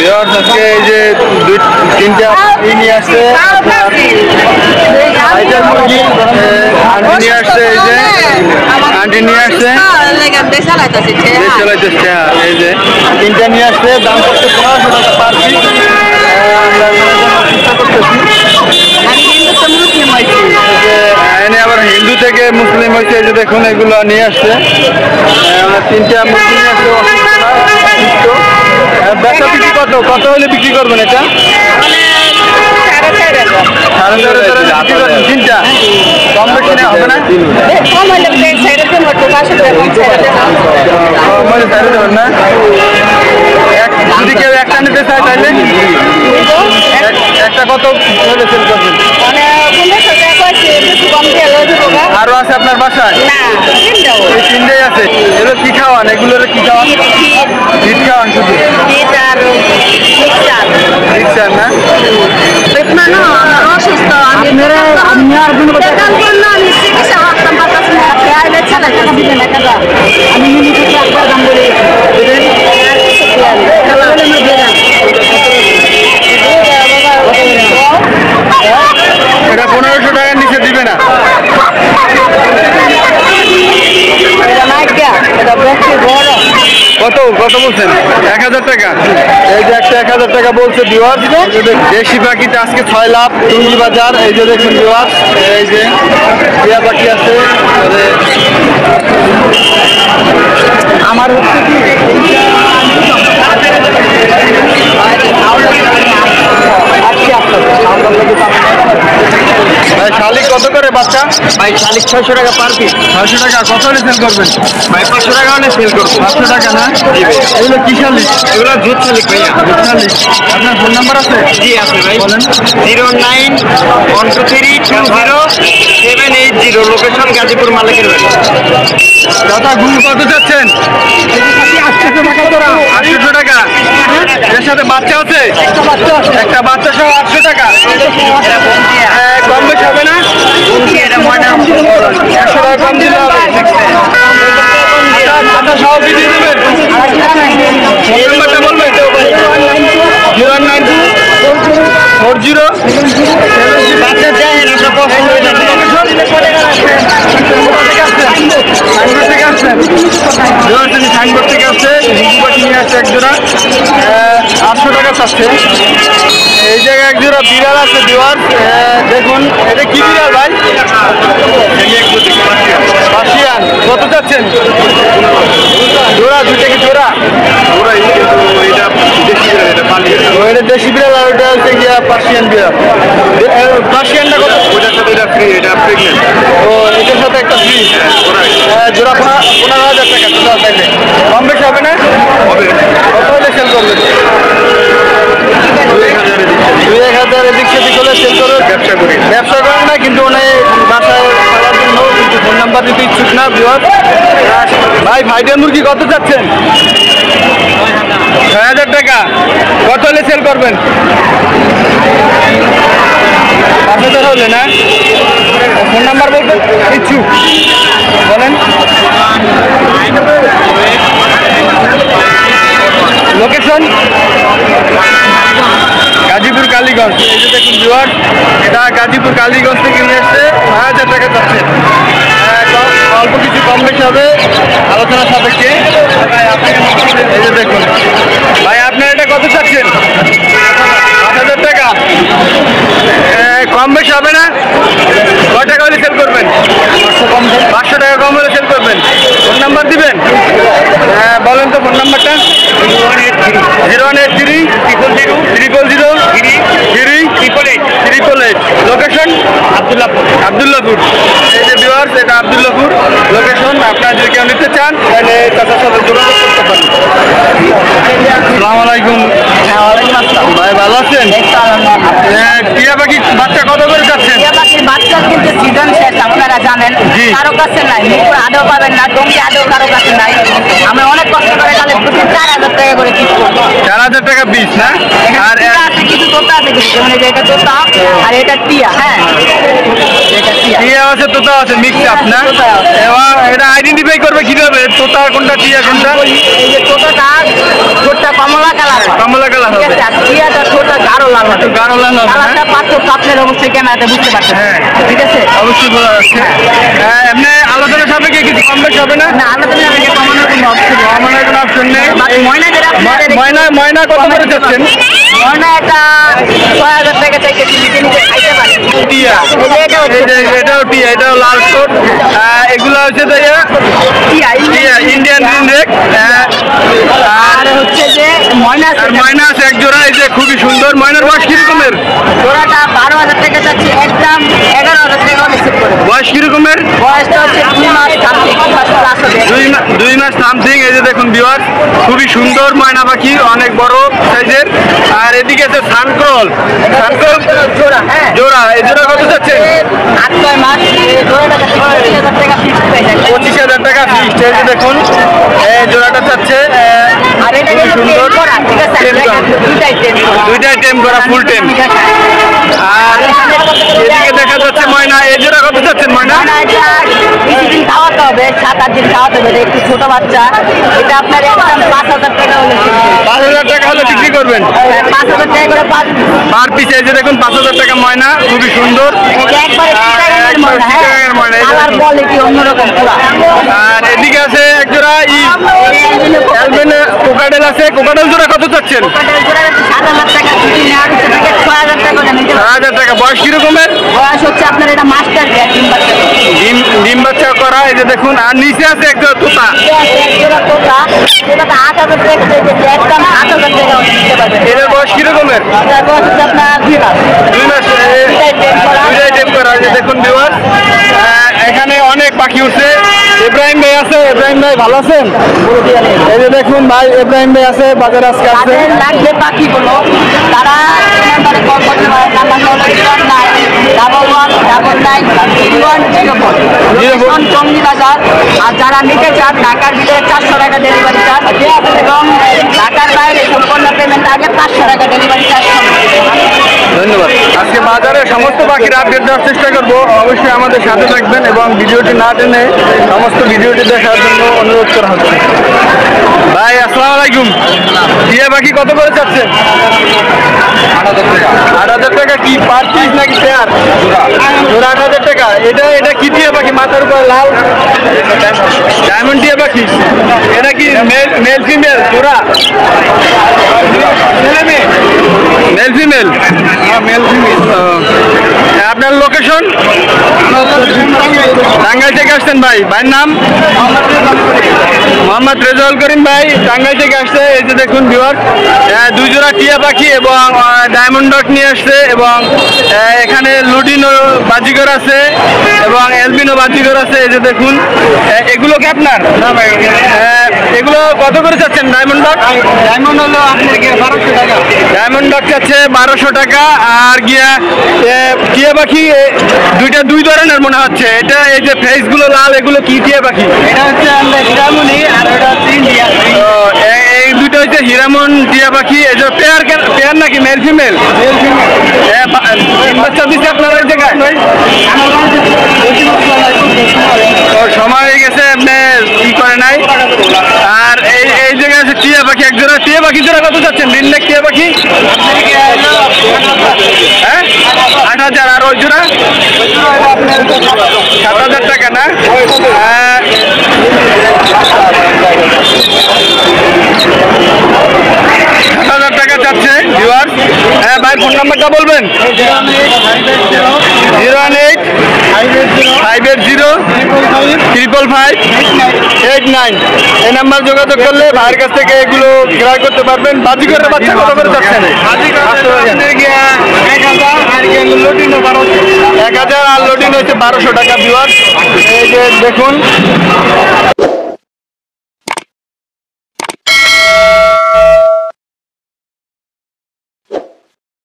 Viewers আজকে এই যে তিনটা নিয়ে আসছে হাইজার মুরগি আন্টি নিয়ে আসছে এই যে আন্টি নিয়ে আসছে দেশ চালাইতেছে এই যে তিনটা নিয়ে আসছে দাম করতে 1500 টাকা পার পিস চেষ্টা করতেছি এনে আবার হিন্দু থেকে মুসলিম হয়েছে এই যে দেখুন এগুলো নিয়ে আসছে তিনটা মুরগি নিয়ে আসছে ব্যবসা বিক্রি কত হলে বিক্রি করবেন এটা তিনটা কম বেশি না হবে না না যদি কেউ একটা নিতে চায় তাহলে একটা কত সেল করবেন আরো আছে আপনার বাসায় এই তিনটাই আছে এগুলো কি খাওয়ান এগুলোর কি খাওয়ান হিট খাওয়ান শুধু না অসুস্থ এটা 1500 টাকার নিচে দিবে না কত বলছেন 1000 টাকা এই যে একটা 1000 টাকা বলছে ভিউয়ার্স দেশি পাখিতে আজকে 6 লাভ টুঙ্গি বাজার এই যে দেখুন ভিউয়ার্স এই যে টিয়া পাখি আছে আমার হচ্ছে কি ভাই শালিক কত করে বাচ্চা ভাই শালিক 600 টাকা পার পিস 600 টাকা কত হলে সেল করবেন ভাই 500 টাকা হলে সেল করব 500 টাকা না এগুলো কি শালিক এগুলো দুধ শালিক ভাইয়া দুধ শালিক আপনার ফোন নাম্বার আছে জি আছে ভাই বলেন 0912320 লোকেশন গাজীপুর মালিকের বাড়ি দাদা গুল কত যাচ্ছেন 800 টাকা এর সাথে বাচ্চা আছে একটা বাচ্চা সহ 800 টাকা কম বেশি হবে না 100 টাকা কম দিলে হবে আচ্ছা সহ কি দিয়ে দেবেন নাম্বারটা বলবেন 09240 বাচ্চা যায় এটা পছন্দ হয়ে যাবে সাইনবোর্ড থেকে আসছে নিয়ে আসছে এক জোড়া 800 টাকা চাচ্ছে এই জায়গায় এক জোড়া বিড়াল আছে ভিউয়ার্স দেখুন এটা কি বিড়াল ভাই পার্সিয়ান কত চাচ্ছেন জোড়া দুইটা কি জোড়া এটা দেশি বিড়াল আর ওটা হচ্ছে গিয়া পার্সিয়ান বিড়াল পার্সিয়ানটা কত ওটার সাথে এটা ফ্রি এটা প্রেগনেন্ট ও এটার সাথে একটা ফ্রি জোড়া 15,000 টাকা টোটাল তাইলে কম বেশি হবে না হবে কত হলে সেল করবেন 2,000 এদিক সেদিক হলে সেল করে ব্যবসা করেন না কিন্তু অনেক বাসায় খাওয়ার জন্য কিন্তু ফোন নাম্বার দিতে ইচ্ছুক না ভিউয়ার্স ভাই ভাইটার মুরগি কত চাচ্ছেন 6,000 টাকা কত হলে সেল করবেন 5,000 হলে না ফোন নাম্বার বলবেন ইচ্ছুক বলেন লোকেশন গাজীপুর কালীগঞ্জ এই যে দেখুন ভিউয়ার্স এটা গাজীপুর কালীগঞ্জ থেকে নিয়ে এসছে 9,000 টাকা যাচ্ছে অল্প কিছু কম বেশি হবে আলোচনা সাপেক্ষে এই যে দেখুন ভাই আপনার এটা কত চাচ্ছেন 5,000 টাকা কম বেশি হবে না কয় টাকা হলে সেল করবেন 500 টাকা কম হলে সেল করবেন ফোন নাম্বার দিবেন বলেন তো ফোন নাম্বারটা 01830000038 লোকেশন আব্দুল্লাহপুর এই যে ভিউয়ার্স এটা আব্দুল্লাহপুর লোকেশন আপনারা যদি কেউ নিতে চান তাহলে চাচার সাথে যোগাযোগ করতে পারেন আসসালামু আলাইকুম ওয়ালাইকুম আসসালাম ভাই ভালো আছেন টিয়া পাখি বাচ্চা কত করে যাচ্ছেন টিয়া পাখির বাচ্চা কিন্তু সিজন শেষ আপনারা জানেন কারো কাছে নাই মিরপুর আদৌ পাবেন না টঙ্গী আদৌ কারো কাছে নাই আমরা অনেক কষ্ট করে কালে 4,000 টাকা করে পিস করব 4,000 টাকা পিস না আর কিছু তোতা আছে যেমন এটা তোতা আর এটা টিয়া হ্যাঁ এটা টিয়া আছে তোতা আছে মিক্স আপ না এবার এটা আইডেন্টিফাই করবে কিভাবে তোতা কোনটা টিয়া কোনটা এই যে তোতাটা গোটা কমলা কালার হবে লাল হবে, গাঢ় লাল হবে। কালারটা পার্থক্য আপনার অবশ্যই ক্যামেরাতে বুঝতে পারছেন। হ্যাঁ ঠিক আছে, অবশ্যই বোঝা যাচ্ছে। এমনি আলোচনা সাপেক্ষে কিছু কম বেশি হবে না? না আলোচনা আমি কমানোর কোনো অপশন নেই। কমানোর কোনো অপশন নেই। ময়না যেটা আপনাদের ময়না কত করে যাচ্ছেন? ময়না এটা ৬,০০০ টাকা চাইতে নিচে নিচে খাইতে পারে। টিয়া, এটাও টিয়া, এটাও লাল কোট। এগুলো হচ্ছে ইন্ডিয়ান রিংনেক। আর হচ্ছে যে ময়না আছে, আর ময়না আছে এক জোড়া, এই যে খুবই সুন্দর। ময়নার বয়স কিরকমের? জোড়াটা ১২,০০০ টাকা চাচ্ছি, একদম ১১,০০০ টাকা রিসিভ করে। বয়স কিরকমের? বয়সটা হচ্ছে 2 মাস সামথিং, 2 মাস প্লাস হবে। 2 মাস সামথিং। এই যে দেখুন ভিউয়ার্স, খুবই সুন্দর ময়না পাখি, অনেক বড় সাইজের। আর এদিকে আছে সানক্রল। সানক্রল জোড়া, হ্যাঁ জোড়া, এই জোড়া কত যাচ্ছে? ৮-৯ মাস, এই জোড়াটা চাচ্ছি ২৫,০০০ টাকা ফিক্সড প্রাইস। 25,000 টাকা ফিক্সড। এই যে দেখুন এই জোড়াটা চাচ্ছে আর এটা খুবই কিন্তু সুন্দর। টেম করা, ঠিক আছে, টেম করা। দুইটাই টেম করা। দুইটাই টেম করা, ফুল টেম। আর এদিকে দেখা যাচ্ছে ময়না, এই জোড়া কত যাচ্ছেন ময়না? না, এটা কিছুদিন খাওয়াতে হবে, 7-8 দিন খাওয়াতে হবে, এটা একটু ছোট বাচ্চা। এটা আপনার একদম 5,000 টাকা হলে 5,000 টাকা হলে বিক্রি করবেন 5,000 টাকা করে পার পিস। এই যে দেখুন 5,000 টাকা ময়না, খুবই সুন্দর। একবারে চিটাগাংয়ের ময়না, হ্যাঁ। চিটাগাংয়ের ময়না, এই যে কালার দেখুন। কোয়ালিটি অন্যরকম পুরা। আর এদিকে আছে এক জোড়া অ্যালবিনো কোকাডেল আছে। কোকাডেল জোড়া কত চাচ্ছেন? কোকাটেল জোড়া 7,000 টাকা, যদি নেওয়ার ইচ্ছা থাকে 6,000 টাকা করে নিতে পারেন। 4,000 টাকা। বয়স কিরকমের? বয়স হচ্ছে আপনার এটা মাস্টার গ্যাস বাচ্চা। ডিম বাচ্চা করা। এই যে দেখুন। আর নিচে আছে এক জোড়া তোতা। এক জোড়া তোতা, সেটাতে 8,000 টাকা চাইতেছে, একদম 8,000 টাকা নিতে পারবেন। এদের বয়স কিরকমের? এটার বয়স হচ্ছে আপনার 2 মাস। 2 মাস। দুইটাই টেম করা। দুইটাই টেম করা। এই যে দেখুন ভিউয়ার্স, এখানে অনেক পাখি উঠছে। ইব্রাহিম ভাই আছে। ইব্রাহিম ভাই ভালো আছেন? এই যে দেখুন ভাই, ইব্রাহিম ভাই আছে, বাজারে আজকে আসছে। তাদের লাগবে পাখিগুলো, তারা নাম্বারে কল করতে পারে। নাম্বারটা হলো 09111910104। লোকেশন টঙ্গী বাজার। আর যারা নিতে চান ঢাকার ভিতরে 400 টাকা ডেলিভারি চার্জ, এবং ঢাকার বাইরে সম্পূর্ণ পেমেন্ট আগে 500 টাকা ডেলিভারি চার্জ। ধন্যবাদ। আজকে বাজারে সমস্ত পাখির আপডেট দেওয়ার চেষ্টা করবো। অবশ্যই আমাদের সাথে থাকবেন এবং ভিডিওটি না টেনে সমস্ত ভিডিওটি দেখার জন্য অনুরোধ করা হচ্ছে। ভাই আসসালামু আলাইকুম। টিয়া পাখি কত করে চাচ্ছেন? 8,000 টাকা। কি পার পিস নাকি পেয়ার? জোড়া 8,000 টাকা। এটা কি টিয়া পাখি? মাথার উপর লাল ডায়মন্ড টিয়া পাখি। এটা কি মেল ফিমেল জোড়া? Male female? Male female. আপনার লোকেশন? টাঙ্গাইল থেকে আসছেন ভাই? ভাইয়ের নাম? মোহাম্মদ রেজাউল করিম ভাই টাঙ্গাইল থেকে আসছে। এই যে দেখুন ভিউয়ার, 2 জোড়া টিয়া পাখি এবং ডায়মন্ড ডক নিয়ে আসছে। এবং এখানে লুডিনো বাজিগর আছে এবং এলবিনো বাজিগর আছে। এই যে দেখুন, এগুলো কি আপনার? এগুলো কত করে চাচ্ছেন ডায়মন্ড ডক? ডায়মন্ড হলো আপনার 1200 টাকা। ডায়মন্ড ডক চাচ্ছে 1200 টাকা। আর টিয়া পাখি দুই ধরনের মনে হচ্ছে। এটা এই যে ফেসগুলো লাল, এগুলো কি টিয়া পাখি? এটা হচ্ছে আমরা হিরামনি, আর এটা হচ্ছে ইন্ডিয়া। এই দুটো হচ্ছে হিরামন টিয়া পাখি। এই যে পেয়ার নাকি মেল ফিমেল? বাচ্চা দিচ্ছে আপনার ওই জায়গায়? সময় হয়ে গেছে, আপনি ই করে নাই। আর এই জায়গায় আছে টিয়া পাখি এক জোড়া। টিয়া পাখি জোড়া কত চাচ্ছেন? রিননেক টিয়া পাখি? হ্যাঁ 8,000। আর ওই জোড়া 7,000 টাকা না? 7,000 টাকা চাচ্ছে ভিউয়ার্স। হ্যাঁ ভাই, ফোন নাম্বারটা বলবেন? 018-580-555-89। এই নাম্বার যোগাযোগ করলে ভাইয়ের কাছ থেকে এগুলো ক্রয় করতে পারবেন। বাজিগরের বাচ্চা কত করে যাচ্ছেন? 1,000 আর লোডিং হচ্ছে 1200 টাকা ভিউয়ার্স। এই যে দেখুন